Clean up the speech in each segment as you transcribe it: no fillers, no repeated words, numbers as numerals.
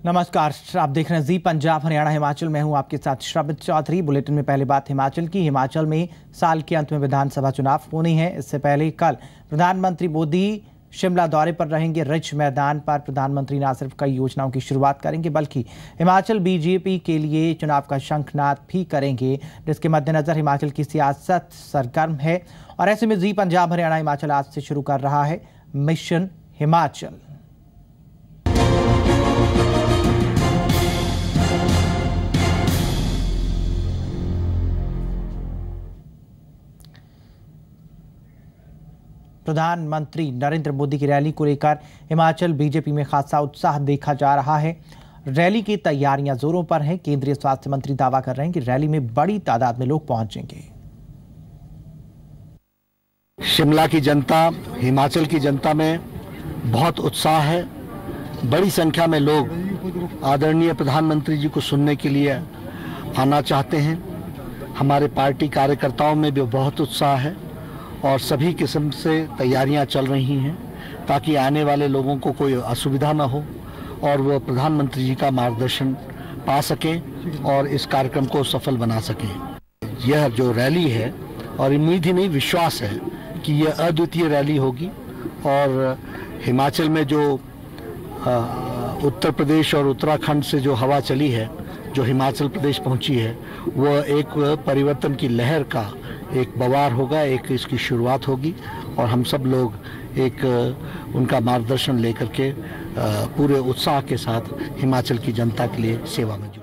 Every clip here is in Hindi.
नमस्कार, आप देख रहे हैं जी पंजाब हरियाणा हिमाचल में हूं आपके साथ श्रमित चौधरी। बुलेटिन में पहले बात हिमाचल की। हिमाचल में साल के अंत में विधानसभा चुनाव होने हैं। इससे पहले कल प्रधानमंत्री मोदी शिमला दौरे पर रहेंगे। रिज मैदान पर प्रधानमंत्री न सिर्फ कई योजनाओं की शुरुआत करेंगे बल्कि हिमाचल बीजेपी के लिए चुनाव का शंखनाद भी करेंगे, जिसके मद्देनजर हिमाचल की सियासत सरगर्म है। और ऐसे में जी पंजाब हरियाणा हिमाचल आज से शुरू कर रहा है मिशन हिमाचल। प्रधानमंत्री नरेंद्र मोदी की रैली को लेकर हिमाचल बीजेपी में खासा उत्साह देखा जा रहा है। रैली की तैयारियां जोरों पर हैं। केंद्रीय स्वास्थ्य मंत्री दावा कर रहे हैं कि रैली में बड़ी तादाद में लोग पहुंचेंगे। शिमला की जनता, हिमाचल की जनता में बहुत उत्साह है। बड़ी संख्या में लोग आदरणीय प्रधानमंत्री जी को सुनने के लिए आना चाहते हैं। हमारे पार्टी कार्यकर्ताओं में भी बहुत उत्साह है और सभी किस्म से तैयारियां चल रही हैं ताकि आने वाले लोगों को कोई असुविधा न हो और वो प्रधानमंत्री जी का मार्गदर्शन पा सकें और इस कार्यक्रम को सफल बना सकें। यह जो रैली है, और उम्मीद ही नहीं विश्वास है कि यह अद्वितीय रैली होगी और हिमाचल में जो उत्तर प्रदेश और उत्तराखंड से जो हवा चली है, जो हिमाचल प्रदेश पहुंची है, वह एक परिवर्तन की लहर का एक बवार होगा, एक इसकी शुरुआत होगी और हम सब लोग एक उनका मार्गदर्शन लेकर के पूरे उत्साह के साथ हिमाचल की जनता के लिए सेवा में जुटे।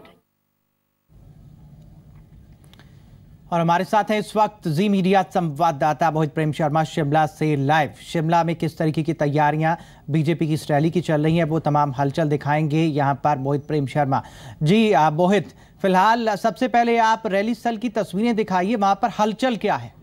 और हमारे साथ हैं इस वक्त जी मीडिया संवाददाता मोहित प्रेम शर्मा शिमला से लाइव। शिमला में किस तरीके की तैयारियां बीजेपी की इस रैली की चल रही हैं, वो तमाम हलचल दिखाएंगे यहां पर मोहित प्रेम शर्मा जी। मोहित, फिलहाल सबसे पहले आप रैली स्थल की तस्वीरें दिखाइए, वहां पर हलचल क्या है?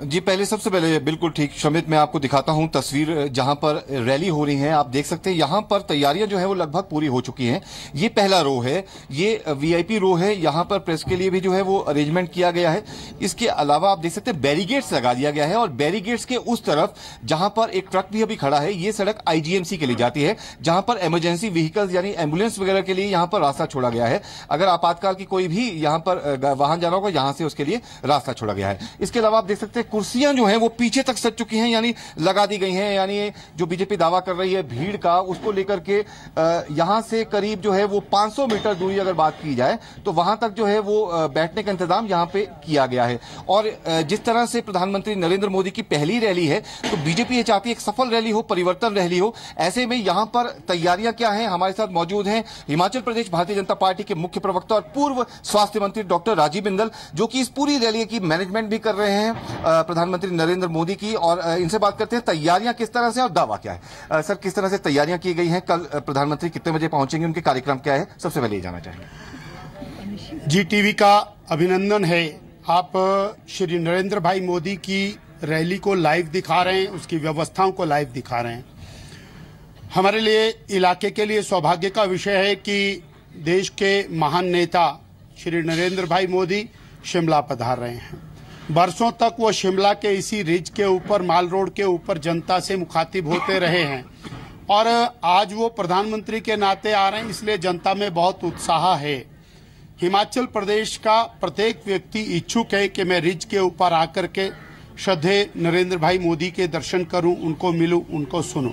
जी सबसे पहले बिल्कुल ठीक शमित, मैं आपको दिखाता हूं तस्वीर जहां पर रैली हो रही है। आप देख सकते हैं यहां पर तैयारियां जो है वो लगभग पूरी हो चुकी हैं। ये पहला रो है, ये वीआईपी रो है। यहां पर प्रेस के लिए भी जो है वो अरेंजमेंट किया गया है। इसके अलावा आप देख सकते हैं बैरिगेट्स लगा दिया गया है और बैरिगेट्स के उस तरफ जहां पर एक ट्रक भी अभी खड़ा है, ये सड़क आईजीएमसी के लिए जाती है, जहां पर इमरजेंसी व्हीकल्स यानी एम्बुलेंस वगैरह के लिए यहां पर रास्ता छोड़ा गया है। अगर आपातकाल की कोई भी यहां पर वाहन जाना होगा, यहां से उसके लिए रास्ता छोड़ा गया है। इसके अलावा आप देख सकते हैं कुर्सियां जो हैं वो पीछे तक सज चुकी हैं, यानी लगा दी गई हैं। यानी जो बीजेपी दावा कर रही है भीड़ का, उसको लेकर के यहां से करीब जो है वो 500 मीटर दूरी अगर बात की जाए तो वहां तक जो है वो बैठने का इंतजाम यहां पे किया गया है। और जिस तरह से प्रधानमंत्री नरेंद्र मोदी की पहली रैली है, तो बीजेपी ये चाहती है एक सफल रैली हो, परिवर्तन रैली हो। ऐसे में यहां पर तैयारियां क्या हैं, हमारे साथ मौजूद हैं हिमाचल प्रदेश भारतीय जनता पार्टी के मुख्य प्रवक्ता और पूर्व स्वास्थ्य मंत्री डॉक्टर राजीव बिंदल, जो कि इस पूरी रैली की मैनेजमेंट भी कर रहे हैं प्रधानमंत्री नरेंद्र मोदी की। और इनसे बात करते हैं तैयारियां किस तरह से और दावा क्या है। सर, किस तरह से तैयारियां की गई हैं? कल प्रधानमंत्री कितने बजे पहुंचेंगे, उनके कार्यक्रम क्या है, सबसे पहले ये जानना चाहेंगे। जी टीवी का अभिनंदन है। आप श्री नरेंद्र भाई मोदी की रैली को लाइव दिखा रहे हैं, उसकी व्यवस्थाओं को लाइव दिखा रहे हैं। हमारे लिए, इलाके के लिए सौभाग्य का विषय है कि देश के महान नेता श्री नरेंद्र भाई मोदी शिमला पधार रहे हैं। बरसों तक वो शिमला के इसी रिज के ऊपर, माल रोड के ऊपर जनता से मुखातिब होते रहे हैं और आज वो प्रधानमंत्री के नाते आ रहे हैं, इसलिए जनता में बहुत उत्साह है। हिमाचल प्रदेश का प्रत्येक व्यक्ति इच्छुक है कि मैं रिज के ऊपर आकर के श्रद्धेय नरेंद्र भाई मोदी के दर्शन करूं, उनको मिलूं, उनको सुनूं।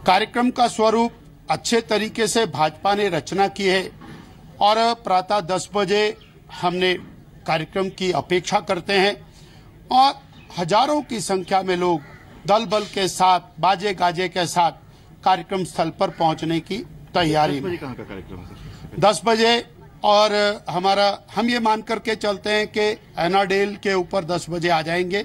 कार्यक्रम का स्वरूप अच्छे तरीके से भाजपा ने रचना की है और प्रातः 10 बजे हमने कार्यक्रम की अपेक्षा करते हैं और हजारों की संख्या में लोग दल बल के साथ, बाजे गाजे के साथ कार्यक्रम स्थल पर पहुंचने की तैयारी में। 10 बजे और हम ये मान करके चलते हैं कि एनाडेल के ऊपर 10 बजे आ जाएंगे।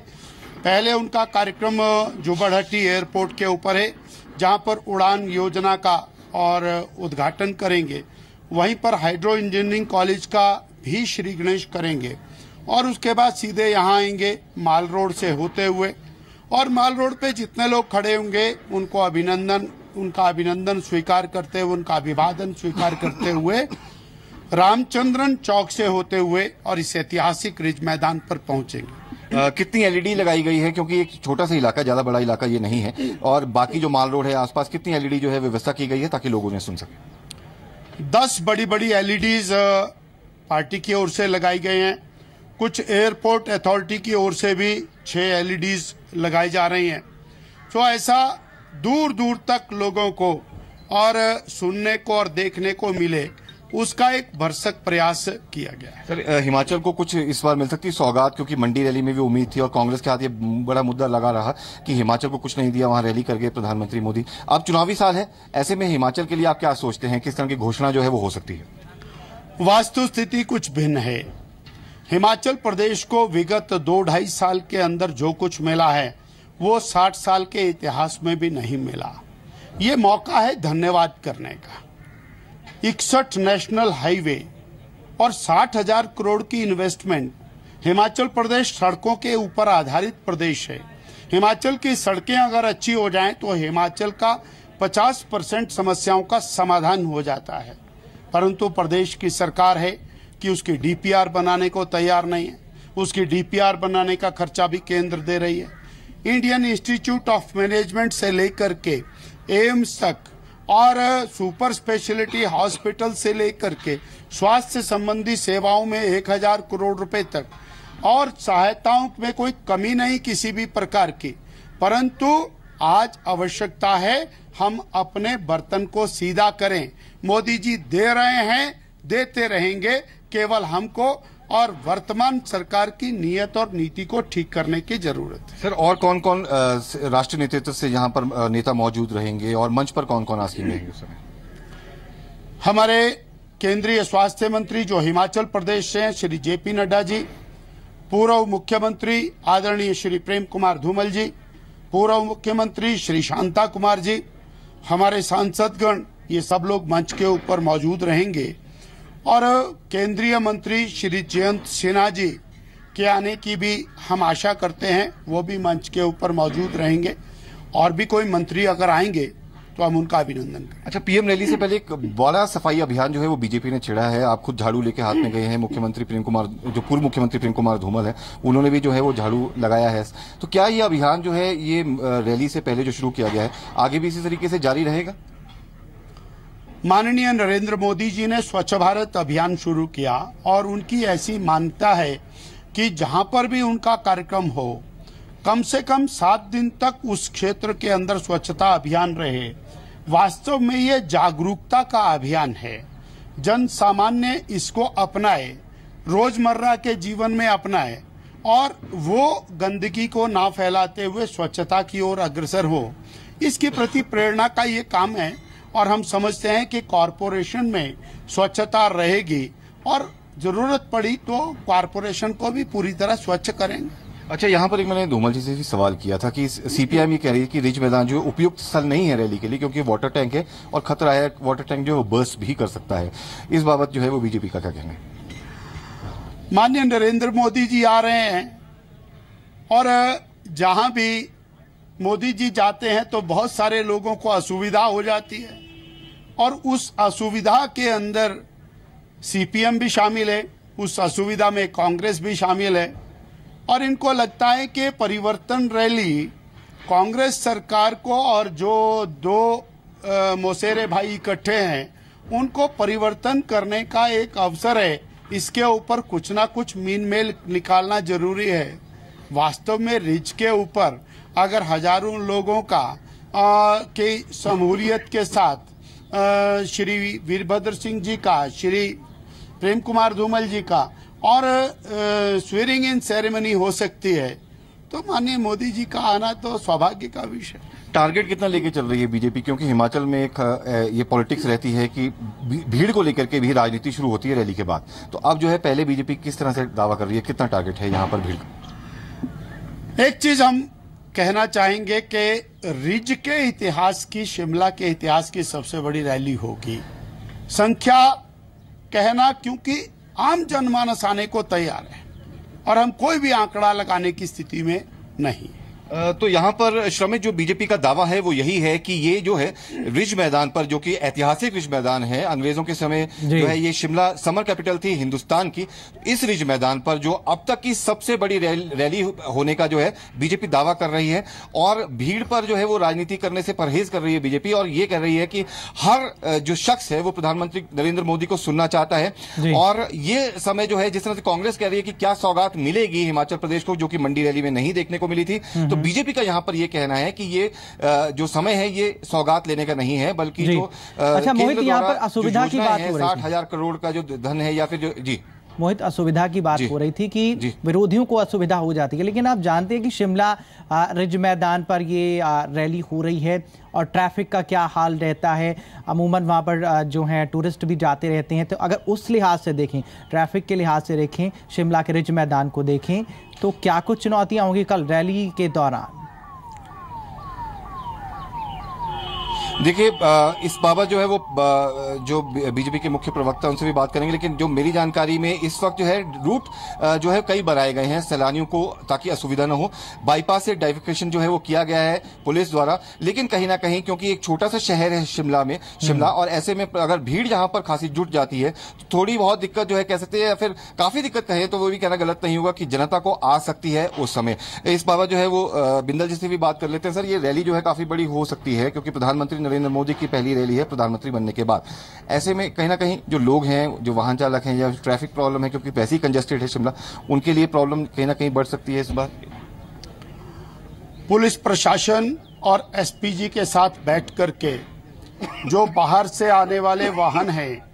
पहले उनका कार्यक्रम जुब्बड़हट्टी एयरपोर्ट के ऊपर है, जहां पर उड़ान योजना का और उद्घाटन करेंगे। वहीं पर हाइड्रो इंजीनियरिंग कॉलेज का भी श्री गणेश करेंगे और उसके बाद सीधे यहाँ आएंगे माल रोड से होते हुए और माल रोड पे जितने लोग खड़े होंगे उनका अभिनंदन स्वीकार करते हुए, उनका अभिवादन स्वीकार करते हुए रामचंद्रन चौक से होते हुए और इस ऐतिहासिक रिज मैदान पर पहुंचेंगे। कितनी एलईडी लगाई गई है, क्योंकि एक छोटा सा इलाका, ज्यादा बड़ा इलाका ये नहीं है, और बाकी जो माल रोड है आसपास कितनी एलईडी जो है व्यवस्था की गई है ताकि लोग उन्हें सुन सके? 10 बड़ी बड़ी एलईडीज पार्टी की ओर से लगाई गई हैं। कुछ एयरपोर्ट अथॉरिटी की ओर से भी 6 एलईडीज लगाई जा रही हैं। तो ऐसा दूर दूर तक लोगों को और सुनने को और देखने को मिले, उसका एक भरसक प्रयास किया गया है। सर, हिमाचल को कुछ इस बार मिल सकती है सौगात, क्योंकि मंडी रैली में भी उम्मीद थी और कांग्रेस के हाथ ये बड़ा मुद्दा लगा रहा कि हिमाचल को कुछ नहीं दिया, वहां रैली कर गए प्रधानमंत्री मोदी। अब चुनावी साल है, ऐसे में हिमाचल के लिए आप क्या सोचते हैं, किस तरह की घोषणा जो है वो हो सकती है? वास्तु स्थिति कुछ भिन्न है। हिमाचल प्रदेश को विगत 2-2.5 साल के अंदर जो कुछ मिला है वो 60 साल के इतिहास में भी नहीं मिला। ये मौका है धन्यवाद करने का। 61 नेशनल हाईवे और 60,000 करोड़ की इन्वेस्टमेंट। हिमाचल प्रदेश सड़कों के ऊपर आधारित प्रदेश है। हिमाचल की सड़कें अगर अच्छी हो जाएं तो हिमाचल का 50% समस्याओं का समाधान हो जाता है। परंतु प्रदेश की सरकार है कि उसकी डीपीआर बनाने को तैयार नहीं है। उसकी डीपीआर बनाने का खर्चा भी केंद्र दे रही है। इंडियन इंस्टीट्यूट ऑफ मैनेजमेंट से लेकर के एम्स तक और सुपर स्पेशलिटी हॉस्पिटल से लेकर के स्वास्थ्य संबंधी सेवाओं में 1000 करोड़ रुपए तक और सहायताओं में कोई कमी नहीं किसी भी प्रकार की। परंतु आज आवश्यकता है हम अपने बर्तन को सीधा करें। मोदी जी दे रहे हैं, देते रहेंगे, केवल हमको और वर्तमान सरकार की नीयत और नीति को ठीक करने की जरूरत है। सर, और कौन कौन राष्ट्रीय नेतृत्व से यहाँ पर नेता मौजूद रहेंगे और मंच पर कौन कौन आसीन रहेंगे उस समय? हमारे केंद्रीय स्वास्थ्य मंत्री जो हिमाचल प्रदेश से हैं श्री जेपी नड्डा जी, पूर्व मुख्यमंत्री आदरणीय श्री प्रेम कुमार धूमल जी, पूर्व मुख्यमंत्री श्री शांता कुमार जी, हमारे सांसदगण, ये सब लोग मंच के ऊपर मौजूद रहेंगे। और केंद्रीय मंत्री श्री जयंत सिन्हा जी के आने की भी हम आशा करते हैं, वो भी मंच के ऊपर मौजूद रहेंगे। और भी कोई मंत्री अगर आएंगे तो हम उनका अभिनंदन करें। अच्छा, पीएम रैली से पहले एक बड़ा सफाई अभियान जो है वो बीजेपी ने छेड़ा है। आप खुद झाड़ू लेके हाथ में गए हैं। मुख्यमंत्री प्रेम कुमार, जो पूर्व मुख्यमंत्री प्रेम कुमार धूमल है, उन्होंने भी जो है वो झाड़ू लगाया है। तो क्या ये अभियान जो है ये रैली से पहले जो शुरू किया गया है, आगे भी इसी तरीके से जारी रहेगा? माननीय नरेंद्र मोदी जी ने स्वच्छ भारत अभियान शुरू किया और उनकी ऐसी मान्यता है कि जहां पर भी उनका कार्यक्रम हो, कम से कम 7 दिन तक उस क्षेत्र के अंदर स्वच्छता अभियान रहे। वास्तव में ये जागरूकता का अभियान है। जन सामान्य इसको अपनाए, रोजमर्रा के जीवन में अपनाए और वो गंदगी को ना फैलाते हुए स्वच्छता की ओर अग्रसर हो, इसके प्रति प्रेरणा का ये काम है। और हम समझते हैं कि कॉरपोरेशन में स्वच्छता रहेगी और जरूरत पड़ी तो कॉरपोरेशन को भी पूरी तरह स्वच्छ करेंगे। अच्छा, यहाँ पर एक मैंने धूमल जी से भी सवाल किया था कि सीपीआईएम ये कह रही है कि रिज मैदान जो उपयुक्त स्थल नहीं है रैली के लिए, क्योंकि वाटर टैंक है और खतरा है, वाटर टैंक जो है वो बर्स्ट भी कर सकता है। इस बाबत जो है वो बीजेपी का क्या कहना है? माननीय नरेंद्र मोदी जी आ रहे हैं और जहां भी मोदी जी जाते हैं तो बहुत सारे लोगों को असुविधा हो जाती है और उस असुविधा के अंदर सीपीएम भी शामिल है, उस असुविधा में कांग्रेस भी शामिल है। और इनको लगता है कि परिवर्तन रैली कांग्रेस सरकार को और जो 2 मौसेरे भाई इकट्ठे हैं उनको परिवर्तन करने का एक अवसर है। इसके ऊपर कुछ ना कुछ मीन मेल निकालना जरूरी है। वास्तव में रिज के ऊपर अगर हजारों लोगों का के शमूलियत के साथ श्री वीरभद्र सिंह जी का, श्री प्रेम कुमार धूमल जी का और स्वेरिंग इन सेरेमनी हो सकती है, तो माननीय मोदी जी का आना तो सौभाग्य का विषय। टारगेट कितना लेके चल रही है बीजेपी, क्योंकि हिमाचल में एक ये पॉलिटिक्स रहती है कि भीड़ को लेकर के भी राजनीति शुरू होती है रैली के बाद। तो अब जो है पहले बीजेपी किस तरह से दावा कर रही है, कितना टारगेट है यहाँ पर भीड़ का? एक चीज हम कहना चाहेंगे कि रिज के इतिहास की, शिमला के इतिहास की सबसे बड़ी रैली होगी। संख्या कहना, क्योंकि आम जनमानस आने को तैयार है और हम कोई भी आंकड़ा लगाने की स्थिति में नहीं। तो यहाँ पर श्रमिक जो बीजेपी का दावा है वो यही है कि ये जो है रिज मैदान पर, जो कि ऐतिहासिक रिज मैदान है, अंग्रेजों के समय जो है ये शिमला समर कैपिटल थी हिंदुस्तान की, इस रिज मैदान पर जो अब तक की सबसे बड़ी रैली होने का जो है बीजेपी दावा कर रही है। और भीड़ पर जो है वो राजनीति करने से परहेज कर रही है बीजेपी, और ये कह रही है कि हर जो शख्स है वो प्रधानमंत्री नरेंद्र मोदी को सुनना चाहता है। और ये समय जो है, जिस तरह से कांग्रेस कह रही है कि क्या सौगात मिलेगी हिमाचल प्रदेश को, जो कि मंडी रैली में नहीं देखने को मिली थी, तो बीजेपी का यहां पर यह कहना है कि ये जो समय है ये सौगात लेने का नहीं है, बल्कि जो अच्छा मोहित, यहाँ पर असुविधा की बात हो रही है, 60,000 करोड़ का जो धन है, या फिर जो जी मोहित असुविधा की बात हो रही थी कि विरोधियों को असुविधा हो जाती है, लेकिन आप जानते हैं कि शिमला रिज मैदान पर ये रैली हो रही है और ट्रैफिक का क्या हाल रहता है। अमूमन वहाँ पर जो है टूरिस्ट भी जाते रहते हैं, तो अगर उस लिहाज से देखें, ट्रैफिक के लिहाज से देखें, शिमला के रिज मैदान को देखें, तो क्या कुछ चुनौतियाँ होंगी कल रैली के दौरान? देखिए, इस बाबत जो है वो जो बीजेपी के मुख्य प्रवक्ता उनसे भी बात करेंगे, लेकिन जो मेरी जानकारी में इस वक्त जो है रूट जो है कई बनाए गए हैं सैलानियों को, ताकि असुविधा न हो। बाईपास से डाइवर्केशन जो है वो किया गया है पुलिस द्वारा, लेकिन कहीं ना कहीं क्योंकि एक छोटा सा शहर है शिमला, और ऐसे में अगर भीड़ यहाँ पर खासी जुट जाती है तो थोड़ी बहुत दिक्कत जो है कह सकते हैं, या फिर काफी दिक्कत कहे तो वो भी कहना गलत नहीं होगा कि जनता को आ सकती है उस समय। इस बाबत जो है वो बिंदल जी से भी बात कर लेते हैं। सर, ये रैली जो है काफी बड़ी हो सकती है, क्योंकि प्रधानमंत्री नरेंद्र मोदी की पहली रैली है प्रधानमंत्री बनने के बाद। ऐसे में कहीं ना कहीं जो लोग हैं, जो वाहन चालक हैं, या ट्रैफिक प्रॉब्लम है, क्योंकि वैसे ही कंजेस्टेड है शिमला, उनके लिए प्रॉब्लम कहीं ना कहीं बढ़ सकती है इस बार। पुलिस प्रशासन और एसपीजी के साथ बैठ करके जो बाहर से आने वाले वाहन हैं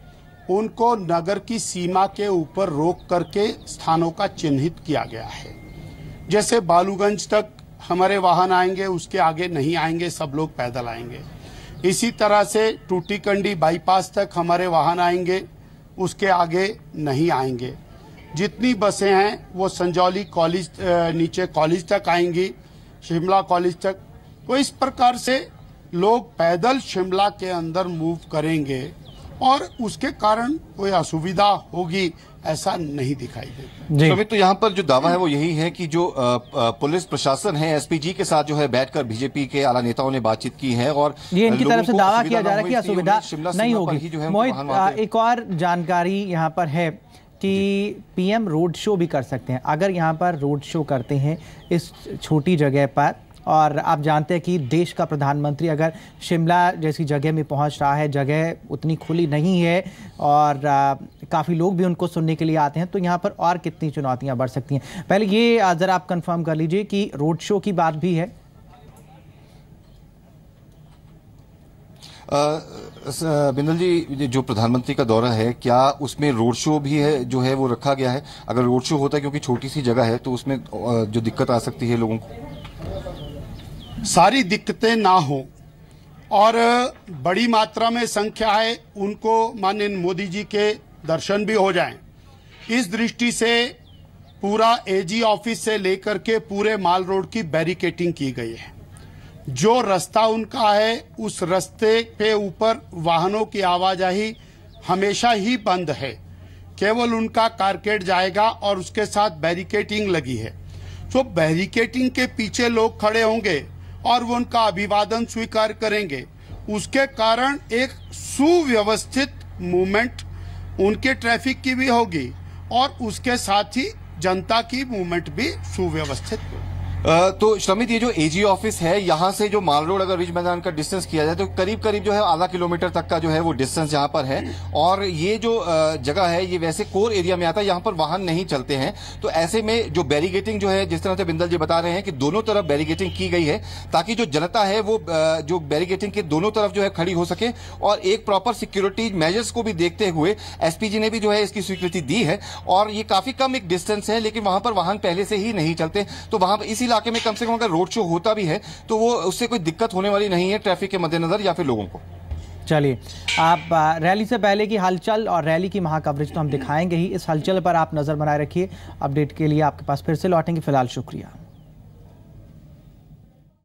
उनको नगर की सीमा के ऊपर रोक करके स्थानों का चिन्हित किया गया है। जैसे बालूगंज तक हमारे वाहन आएंगे, उसके आगे नहीं आएंगे, सब लोग पैदल आएंगे। इसी तरह से टूटीकंडी बाईपास तक हमारे वाहन आएंगे, उसके आगे नहीं आएंगे। जितनी बसें हैं वो संजौली कॉलेज नीचे कॉलेज तक आएंगी, शिमला कॉलेज तक। तो इस प्रकार से लोग पैदल शिमला के अंदर मूव करेंगे और उसके कारण कोई असुविधा होगी ऐसा नहीं दिखाई देता। सुमित, तो यहाँ पर जो दावा है वो यही है कि जो पुलिस प्रशासन है, एसपीजी के साथ जो है बैठकर बीजेपी के आला नेताओं ने बातचीत की है, और ये इनकी तरफ से दावा किया जा रहा है कि असुविधा नहीं होगी। मोहित, एक और जानकारी यहाँ पर है कि पीएम रोड शो भी कर सकते हैं। अगर यहाँ पर रोड शो करते हैं इस छोटी जगह पर, और आप जानते हैं कि देश का प्रधानमंत्री अगर शिमला जैसी जगह में पहुंच रहा है, जगह उतनी खुली नहीं है और काफ़ी लोग भी उनको सुनने के लिए आते हैं, तो यहाँ पर और कितनी चुनौतियां बढ़ सकती हैं। पहले ये ज़रा आप कंफर्म कर लीजिए कि रोड शो की बात भी है। बिंदल जी, जो प्रधानमंत्री का दौरा है, क्या उसमें रोड शो भी है जो है वो रखा गया है? अगर रोड शो होता है, क्योंकि छोटी सी जगह है, तो उसमें जो दिक्कत आ सकती है लोगों को, सारी दिक्कतें ना हो और बड़ी मात्रा में संख्या है, उनको माननीय मोदी जी के दर्शन भी हो जाएं। इस दृष्टि से पूरा एजी ऑफिस से लेकर के पूरे माल रोड की बैरिकेटिंग की गई है। जो रास्ता उनका है उस रास्ते पे ऊपर वाहनों की आवाजाही हमेशा ही बंद है, केवल उनका कारकेड जाएगा और उसके साथ बैरिकेटिंग लगी है। तो बैरिकेटिंग के पीछे लोग खड़े होंगे और वो उनका अभिवादन स्वीकार करेंगे। उसके कारण एक सुव्यवस्थित मूवमेंट उनके ट्रैफिक की भी होगी और उसके साथ ही जनता की मूवमेंट भी सुव्यवस्थित होगी। तो श्रमित, ये जो एजी ऑफिस है, यहाँ से जो माल रोड अगर रिज मैदान का डिस्टेंस किया जाए तो करीब करीब जो है आधा किलोमीटर तक का जो है वो डिस्टेंस यहाँ पर है, और ये जो जगह है ये वैसे कोर एरिया में आता है, यहाँ पर वाहन नहीं चलते हैं। तो ऐसे में जो बैरिकेटिंग जो है, जिस तरह से बिंदल जी बता रहे हैं कि दोनों तरफ बैरिकेटिंग की गई है, ताकि जो जनता है वो जो बैरिकेटिंग के दोनों तरफ जो है खड़ी हो सके, और एक प्रॉपर सिक्योरिटी मेजर्स को भी देखते हुए एसपीजी ने भी जो है इसकी स्वीकृति दी है। और ये काफी कम एक डिस्टेंस है, लेकिन वहां पर वाहन पहले से ही नहीं चलते, तो वहां पर इसी इलाके में कम से कम अगर रोड शो होता भी है तो वो उससे कोई दिक्कत होने वाली नहीं है ट्रैफिक के मद्देनजर या फिर लोगों को। चलिए, आप रैली से पहले की हलचल और रैली की महाकवरेज तो हम दिखाएंगे ही, इस हलचल पर आप नजर बनाए रखिए। अपडेट के लिए आपके पास फिर से लौटेंगे। फिलहाल शुक्रिया।